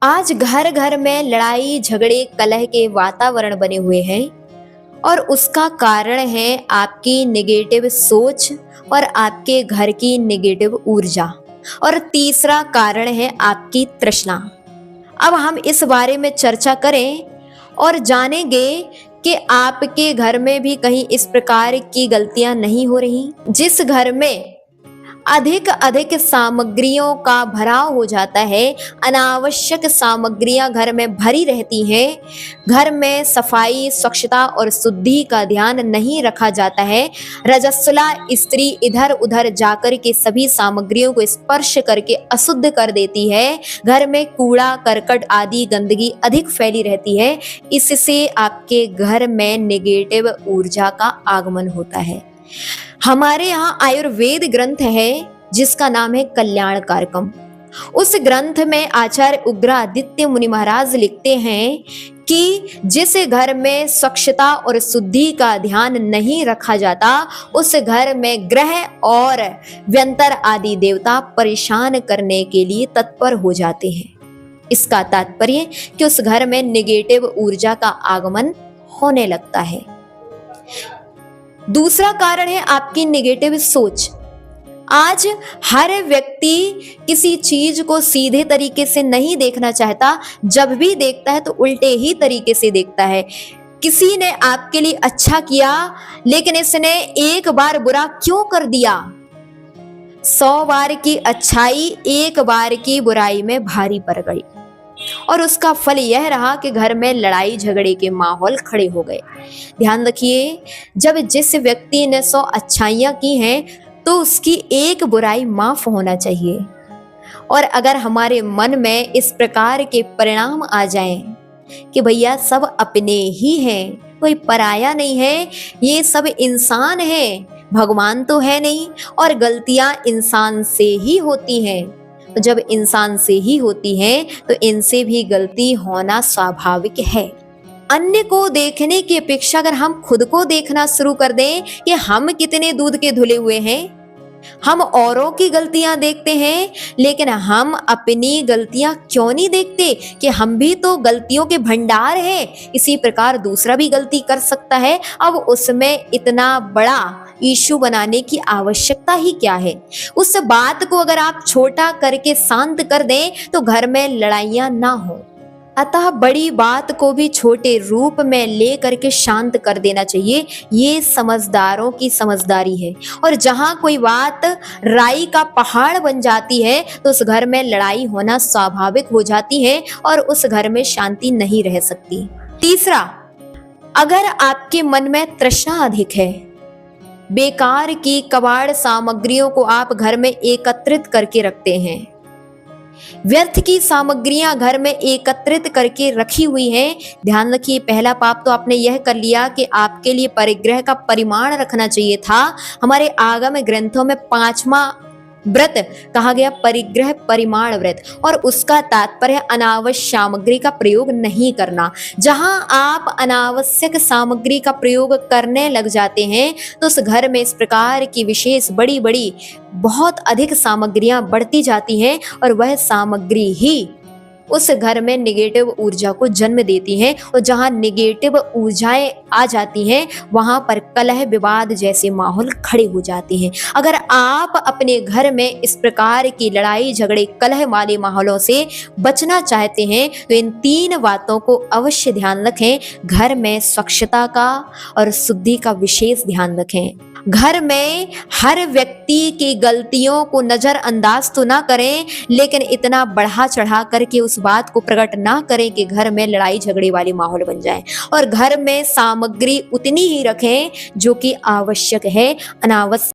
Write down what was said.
आज घर घर में लड़ाई झगड़े कलह के वातावरण बने हुए हैं और उसका कारण है आपकी नेगेटिव सोच और आपके घर की नेगेटिव ऊर्जा। और तीसरा कारण है आपकी तृष्णा। अब हम इस बारे में चर्चा करें और जानेंगे कि आपके घर में भी कहीं इस प्रकार की गलतियां नहीं हो रही। जिस घर में अधिक अधिक सामग्रियों का भराव हो जाता है, अनावश्यक सामग्रियां घर में भरी रहती हैं, घर में सफाई स्वच्छता और शुद्धि का ध्यान नहीं रखा जाता है, रजस्वला स्त्री इधर उधर जाकर के सभी सामग्रियों को स्पर्श करके अशुद्ध कर देती है, घर में कूड़ा करकट आदि गंदगी अधिक फैली रहती है, इससे आपके घर में नेगेटिव ऊर्जा का आगमन होता है। हमारे यहाँ आयुर्वेद ग्रंथ है जिसका नाम है कल्याण कारकम। उस ग्रंथ में आचार्य उग्रादित्य मुनि महाराज लिखते हैं कि जिस घर में स्वच्छता और शुद्धि का ध्यान नहीं रखा जाता, उस घर में ग्रह और व्यंतर आदि देवता परेशान करने के लिए तत्पर हो जाते हैं। इसका तात्पर्य कि उस घर में नेगेटिव ऊर्जा का आगमन होने लगता है। दूसरा कारण है आपकी नेगेटिव सोच। आज हर व्यक्ति किसी चीज को सीधे तरीके से नहीं देखना चाहता, जब भी देखता है तो उल्टे ही तरीके से देखता है। किसी ने आपके लिए अच्छा किया लेकिन इसने एक बार बुरा क्यों कर दिया? 100 बार की अच्छाई एक बार की बुराई में भारी पड़ गई और उसका फल यह रहा कि घर में लड़ाई झगड़े के माहौल खड़े हो गए। ध्यान रखिए, जब जिस व्यक्ति ने 100 अच्छाइयां की हैं तो उसकी एक बुराई माफ होना चाहिए। और अगर हमारे मन में इस प्रकार के परिणाम आ जाएं कि भैया सब अपने ही हैं, कोई पराया नहीं है, ये सब इंसान है, भगवान तो है नहीं, और गलतियां इंसान से ही होती हैं, तो जब इंसान से ही होती है तो इनसे भी गलती होना स्वाभाविक है। अन्य को देखने की अपेक्षा अगर हम खुद को देखना शुरू कर दें कि हम कितने दूध के धुले हुए हैं। हम औरों की गलतियां देखते हैं लेकिन हम अपनी गलतियां क्यों नहीं देखते कि हम भी तो गलतियों के भंडार हैं। इसी प्रकार दूसरा भी गलती कर सकता है। अब उसमें इतना बड़ा इशू बनाने की आवश्यकता ही क्या है? उस बात को अगर आप छोटा करके शांत कर दें तो घर में लड़ाइयां ना हो। अतः बड़ी बात को भी छोटे रूप में ले करके शांत कर देना चाहिए। ये समझदारों की समझदारी है। और जहां कोई बात राई का पहाड़ बन जाती है तो उस घर में लड़ाई होना स्वाभाविक हो जाती है और उस घर में शांति नहीं रह सकती। तीसरा, अगर आपके मन में तृष्णा अधिक है, बेकार की कबाड़ सामग्रियों को आप घर में एकत्रित करके रखते हैं, व्यर्थ की सामग्रियां घर में एकत्रित करके रखी हुई हैं। ध्यान रखिए, पहला पाप तो आपने यह कर लिया कि आपके लिए परिग्रह का परिमाण रखना चाहिए था। हमारे आगम ग्रंथों में 5वां व्रत कहा गया परिग्रह परिमाण व्रत, और उसका तात्पर्य अनावश्यक सामग्री का प्रयोग नहीं करना। जहां आप अनावश्यक सामग्री का प्रयोग करने लग जाते हैं तो उस घर में इस प्रकार की विशेष बड़ी बड़ी बहुत अधिक सामग्रियां बढ़ती जाती हैं और वह सामग्री ही उस घर में नेगेटिव ऊर्जा को जन्म देती हैं। और जहां नेगेटिव ऊर्जाएं आ जाती हैं वहां पर कलह विवाद जैसे माहौल खड़े हो जाते हैं। अगर आप अपने घर में इस प्रकार की लड़ाई झगड़े कलह वाले माहौलों से बचना चाहते हैं तो इन 3 बातों को अवश्य ध्यान रखें। घर में स्वच्छता का और शुद्धि का विशेष ध्यान रखें। घर में हर व्यक्ति की गलतियों को नजरअंदाज तो ना करें, लेकिन इतना बढ़ा चढ़ा करके उस बात को प्रकट ना करें कि घर में लड़ाई झगड़े वाले माहौल बन जाए। और घर में सामग्री उतनी ही रखें जो कि आवश्यक है, अनावश्यक